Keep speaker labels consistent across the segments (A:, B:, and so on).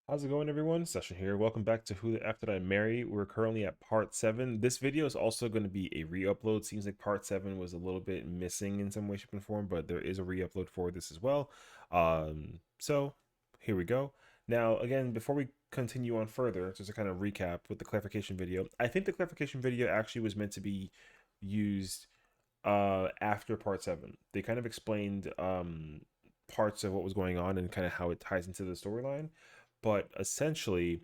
A: How's it going, everyone? Session here. Welcome back to Who the F Did I Marry? We're currently at part 7. This video is also going to be a re-upload. Seems like part 7 was a little bit missing in some way, shape, and form, but there is a re-upload for this as well. So here we go. Now, again, before we continue on further, just to kind of recap with the clarification video, I think the clarification video actually was meant to be used after part 7. They kind of explained parts of what was going on and kind of how it ties into the storyline, but essentially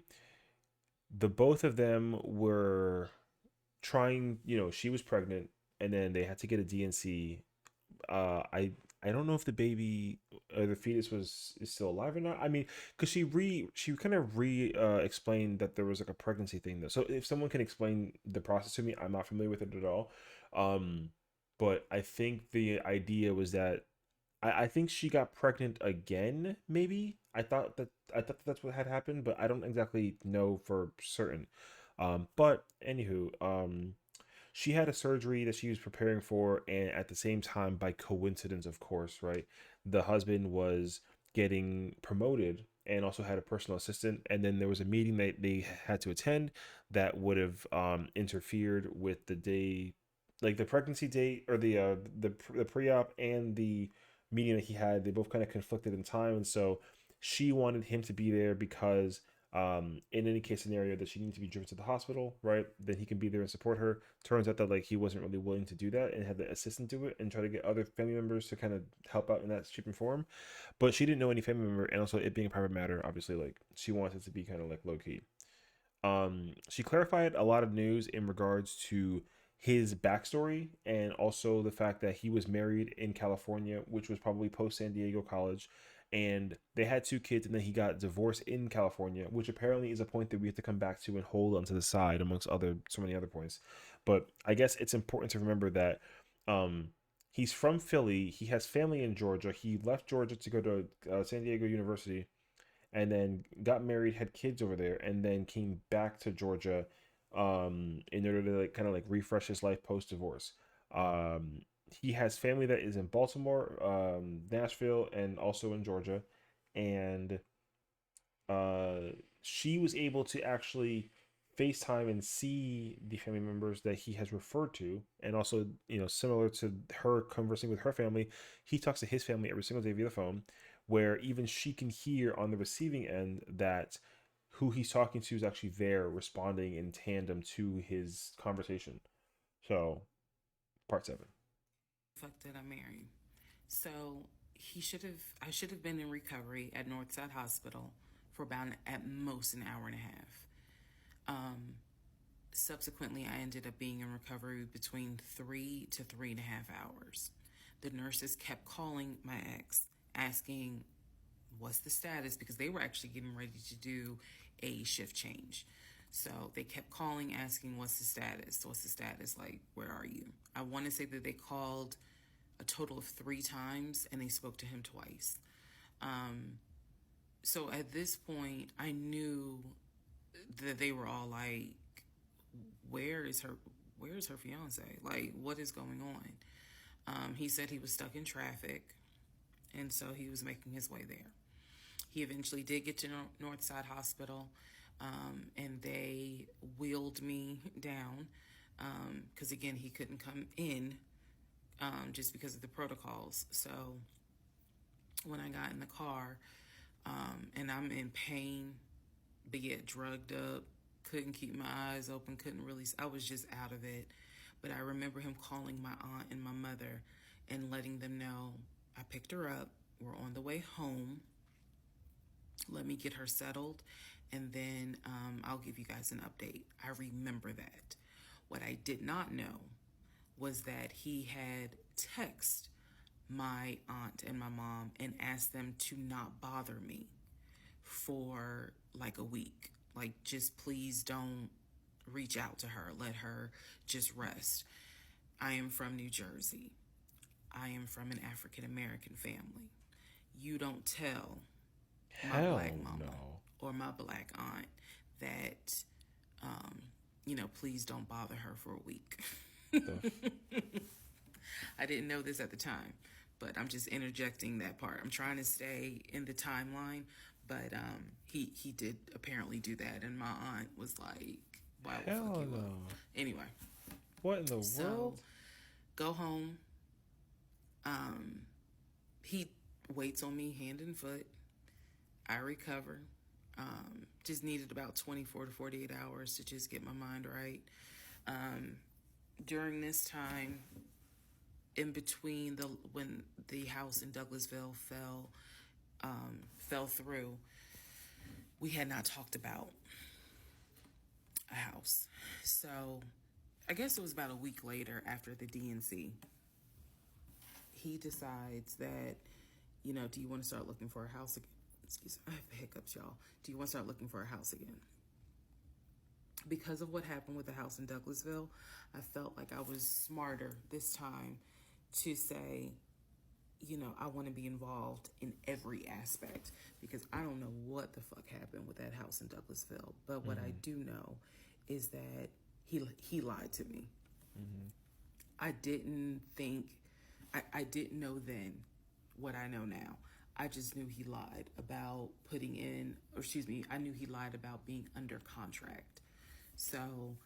A: the both of them were trying, she was pregnant and then they had to get a DNC. I don't know if the baby or the fetus is still alive or not. I mean, because she kind of re explained that there was like a pregnancy thing though. So if someone can explain the process to me, I'm not familiar with it at all. um but I think the idea was that I think she got pregnant again. Maybe I thought that's what had happened, but I don't exactly know for certain. But anywho, she had a surgery that she was preparing for, and at the same time, by coincidence, of course, right, the husband was getting promoted and also had a personal assistant, and then there was a meeting that they had to attend that would have interfered with the day, like the pregnancy date or the pre-op and the meeting that he had. They both kind of conflicted in time, and so she wanted him to be there because in any case scenario that she needed to be driven to the hospital, right, then he can be there and support her. Turns out that like he wasn't really willing to do that and had the assistant do it and try to get other family members to kind of help out in that shape and form. But she didn't know any family member, and also it being a private matter, obviously, like she wanted it to be kind of like low key. She clarified a lot of news in regards to his backstory and also the fact that he was married in California, which was probably post San Diego College, and they had two kids, and then he got divorced in California, which apparently is a point that we have to come back to and hold onto the side amongst other so many other points. But I guess it's important to remember that um, he's from Philly. He has family in Georgia. He left Georgia to go to San Diego University and then got married, had kids over there, and then came back to Georgia in order to like kind of like refresh his life post divorce. Um, he has family that is in Baltimore, Nashville, and also in Georgia, and uh, she was able to actually FaceTime and see the family members that he has referred to, and also similar to her conversing with her family, he talks to his family every single day via the phone, where even she can hear on the receiving end that who he's talking to is actually there responding in tandem to his conversation. So, part 7.
B: Fuck did I marry? So I should have been in recovery at Northside Hospital for about at most an hour and a half. Um, Subsequently, I ended up being in recovery between 3 to 3.5 hours. The nurses kept calling my ex, asking what's the status, because they were actually getting ready to do a shift change. So they kept calling, asking, what's the status? What's the status? Like, where are you? I want to say that they called a total of 3 times and they spoke to him twice. Um, so at this point, I knew that they were all like, where is her? Where is her fiance? Like, what is going on? He said he was stuck in traffic, and so he was making his way there. He eventually did get to Northside Hospital, and they wheeled me down because, again, he couldn't come in just because of the protocols. So when I got in the car, and I'm in pain, but yet drugged up, couldn't keep my eyes open, couldn't really, I was just out of it. But I remember him calling my aunt and my mother and letting them know I picked her up. We're on the way home. Let me get her settled, and then I'll give you guys an update. I remember that. What I did not know was that he had texted my aunt and my mom and asked them to not bother me for like a week. Like, just please don't reach out to her. Let her just rest. I am from New Jersey. I am from an African American family. You don't tell my black
A: Hell
B: mama
A: no.
B: or my black aunt that, um, please don't bother her for a week.
A: The
B: I didn't know this at the time, but I'm just interjecting that part. I'm trying to stay in the timeline, But he did apparently do that, and my aunt was like, "Why will fuck
A: Hell
B: you up?"
A: no.
B: Anyway,
A: What in the
B: so
A: world?
B: go home. He waits on me hand and foot. I recover. Just needed about 24 to 48 hours to just get my mind right. During this time, in between when the house in Douglasville fell through, we had not talked about a house. So I guess it was about a week later after the DNC. He decides that, do you want to start looking for a house again? Excuse me, I have hiccups, y'all. Do you want to start looking for a house again? Because of what happened with the house in Douglasville, I felt like I was smarter this time to say, I want to be involved in every aspect because I don't know what the fuck happened with that house in Douglasville. But what I do know is that he lied to me. I didn't think, I didn't know then what I know now. I just knew he lied about I knew he lied about being under contract. So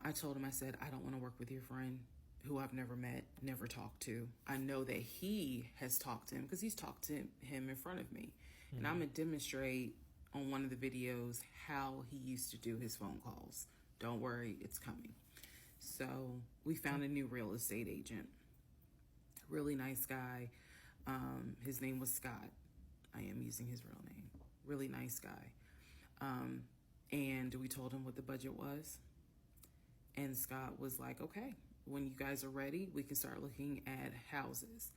B: I told him, I said, I don't want to work with your friend who I've never met, never talked to. I know that he has talked to him because he's talked to him in front of me. And I'm going to demonstrate on one of the videos how he used to do his phone calls. Don't worry, it's coming. So we found a new real estate agent. Really nice guy. His name was Scott. I am using his real name. Really nice guy. And we told him what the budget was. And Scott was like, okay, when you guys are ready, we can start looking at houses.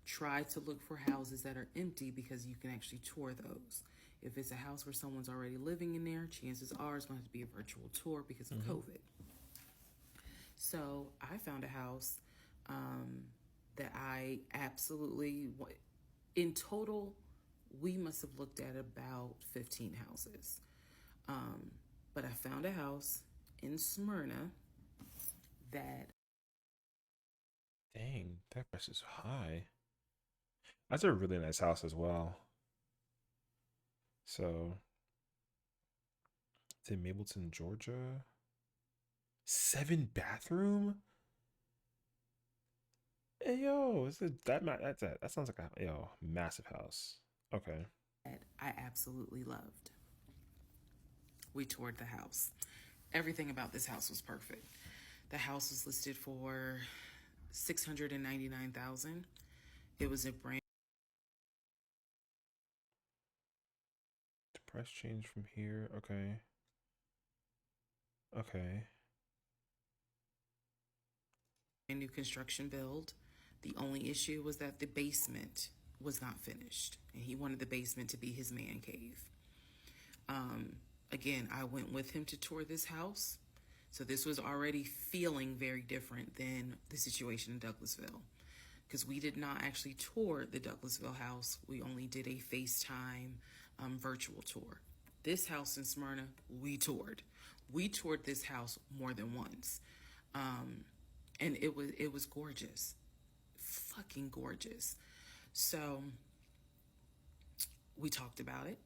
B: Try to look for houses that are empty because you can actually tour those. If it's a house where someone's already living in there, chances are it's going to be a virtual tour because of COVID. So I found a house that I absolutely, in total, we must have looked at about 15 houses. But I found a house in Smyrna that
A: Dang, that price is high. That's a really nice house as well. So it's in Mableton, Georgia. 7 bathroom? Hey yo, that sounds like a massive house. Okay.
B: I absolutely loved. We toured the house. Everything about this house was perfect. The house was listed for $699,000. It was a brand
A: The price change from here. Okay. Okay.
B: new construction build. The only issue was that the basement was not finished, and he wanted the basement to be his man cave. Again, I went with him to tour this house. So this was already feeling very different than the situation in Douglasville because we did not actually tour the Douglasville house. We only did a FaceTime virtual tour. This house in Smyrna, we toured. We toured this house more than once. And it was gorgeous. Fucking gorgeous. So we talked about it.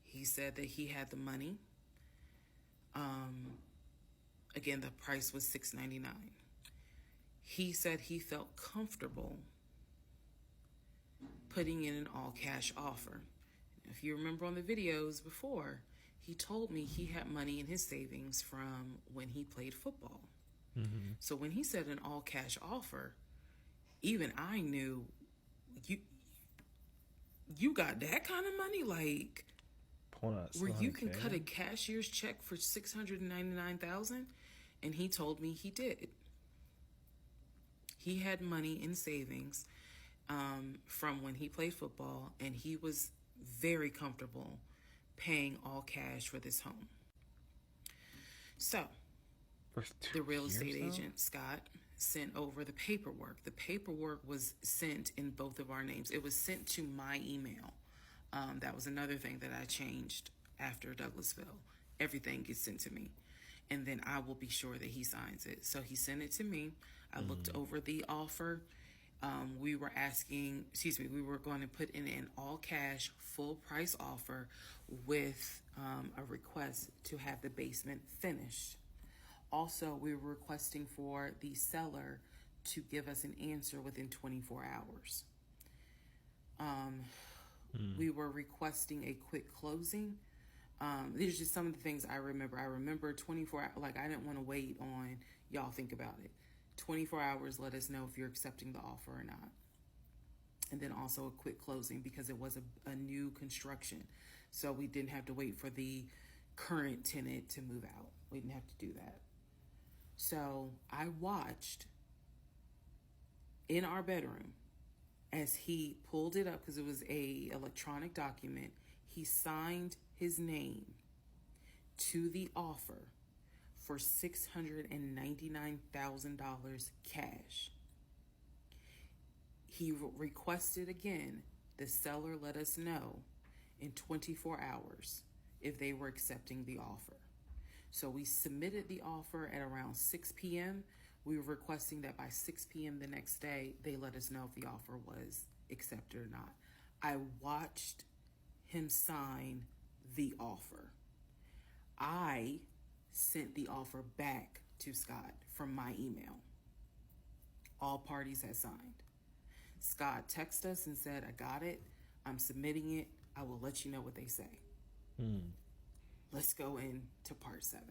B: He said that he had the money. Again, the price was $699. He said he felt comfortable putting in an all cash offer. If you remember on the videos before, he told me he had money in his savings from when he played football. So when he said an all cash offer, even I knew you got that kind of money, like
A: Pulling out
B: where you can
A: 700K?
B: cut a cashier's check for $699,000, and he told me he did. He had money in savings from when he played football, and he was very comfortable paying all cash for this home. So
A: For
B: the real
A: 2 years
B: estate
A: though?
B: agent, Scott, sent over the paperwork. The paperwork was sent in both of our names. It was sent to my email. That was another thing that I changed after Douglasville. Everything gets sent to me. And then I will be sure that he signs it. So he sent it to me. I looked over the offer. We were asking, excuse me, we were going to put in an all cash, full price offer with a request to have the basement finished. Also, we were requesting for the seller to give us an answer within 24 hours.
A: Mm.
B: We were requesting a quick closing. These are just some of the things I remember. I remember 24 hours, like I didn't want to wait on y'all think about it. 24 hours, let us know if you're accepting the offer or not. And then also a quick closing because it was a new construction. So we didn't have to wait for the current tenant to move out. We didn't have to do that. So I watched in our bedroom as he pulled it up because it was a electronic document. He signed his name to the offer for $699,000 cash. He requested again the seller let us know in 24 hours if they were accepting the offer. So we submitted the offer at around 6 p.m. We were requesting that by 6 p.m. the next day, they let us know if the offer was accepted or not. I watched him sign the offer. I sent the offer back to Scott from my email. All parties had signed. Scott texted us and said, I got it. I'm submitting it. I will let you know what they say.
A: Mm.
B: Let's go into part 7.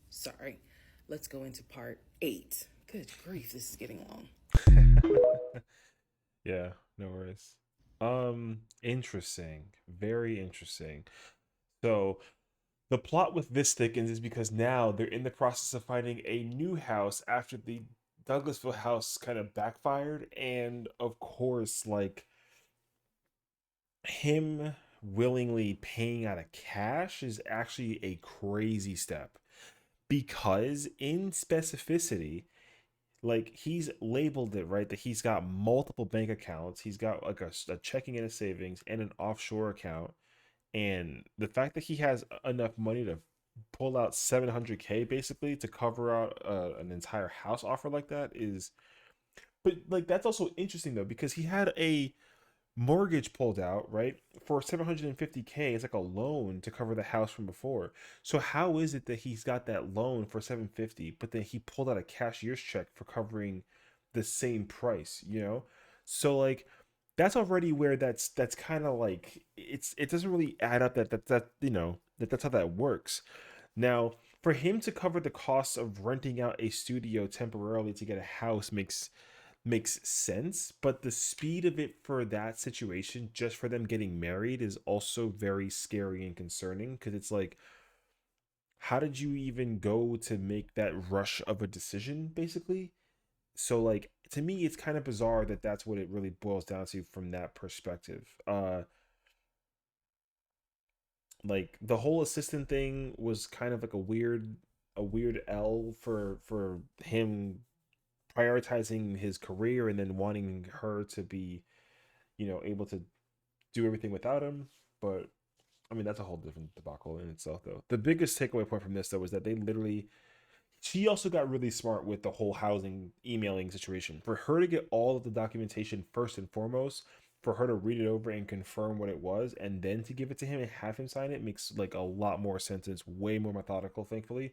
B: Sorry. Let's go into part 8. Good grief, this is getting long.
A: Yeah, no worries. Interesting. Very interesting. So the plot with this thickens is because now they're in the process of finding a new house after the Douglasville house kind of backfired. And of course, like him willingly paying out of cash is actually a crazy step because in specificity, like he's labeled it right that he's got multiple bank accounts. He's got like a checking and a savings and an offshore account. And the fact that he has enough money to pull out 700K basically to cover out an entire house offer like that is, but like that's also interesting though because he had a mortgage pulled out, right? For 750K. It's like a loan to cover the house from before. So how is it that he's got that loan for 750, but then he pulled out a cashier's check for covering the same price, you know? So like that's already where that's kind of like it doesn't really add up that you know that's how that works. Now, for him to cover the costs of renting out a studio temporarily to get a house makes sense, but the speed of it for that situation, just for them getting married, is also very scary and concerning because it's like, how did you even go to make that rush of a decision, basically? So, like, to me, it's kind of bizarre that that's what it really boils down to from that perspective. Like the whole assistant thing was kind of like a weird L for him prioritizing his career and then wanting her to be able to do everything without him. But I mean, that's a whole different debacle in itself, though. The biggest takeaway point from this, though, was that they literally, she also got really smart with the whole housing emailing situation. For her to get all of the documentation first and foremost, for her to read it over and confirm what it was, and then to give it to him and have him sign it makes like a lot more sense. It's way more methodical, thankfully,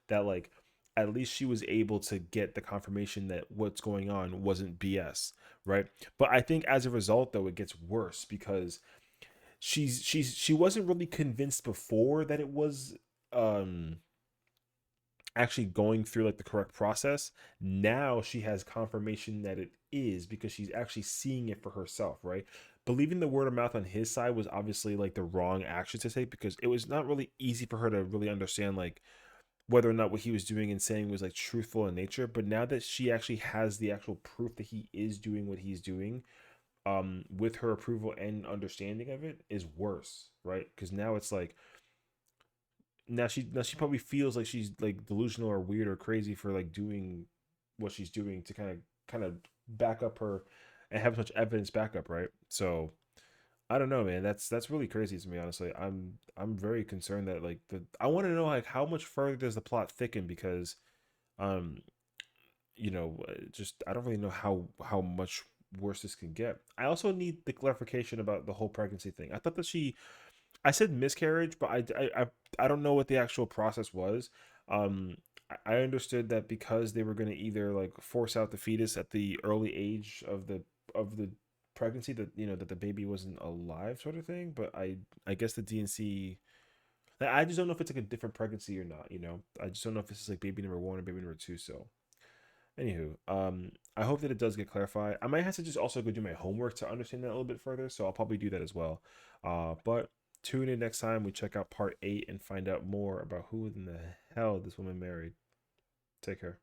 A: that like at least she was able to get the confirmation that what's going on wasn't BS, right? But I think as a result, though, it gets worse because she wasn't really convinced before that it was um actually going through like the correct process. Now she has confirmation that it is because she's actually seeing it for herself, right? Believing the word of mouth on his side was obviously like the wrong action to take because it was not really easy for her to really understand like whether or not what he was doing and saying was like truthful in nature. But now that she actually has the actual proof that he is doing what he's doing, with her approval and understanding of it is worse, right? Because now it's like now she probably feels like she's like delusional or weird or crazy for like doing what she's doing to kind of back up her and have such evidence backup, right? So I don't know, man. That's really crazy to me, honestly. I'm very concerned that like I want to know like how much further does the plot thicken because um just I don't really know how much worse this can get. I also need the clarification about the whole pregnancy thing. I thought that I said miscarriage, but I don't know what the actual process was. I understood that because they were going to either like force out the fetus at the early age of the pregnancy, that that the baby wasn't alive, sort of thing. But I guess the DNC. I just don't know if it's like a different pregnancy or not. I just don't know if this is like baby number one or baby number two. So anywho, I hope that it does get clarified. I might have to just also go do my homework to understand that a little bit further, so I'll probably do that as well. But tune in next time we check out part 8 and find out more about who in the hell this woman married. Take care.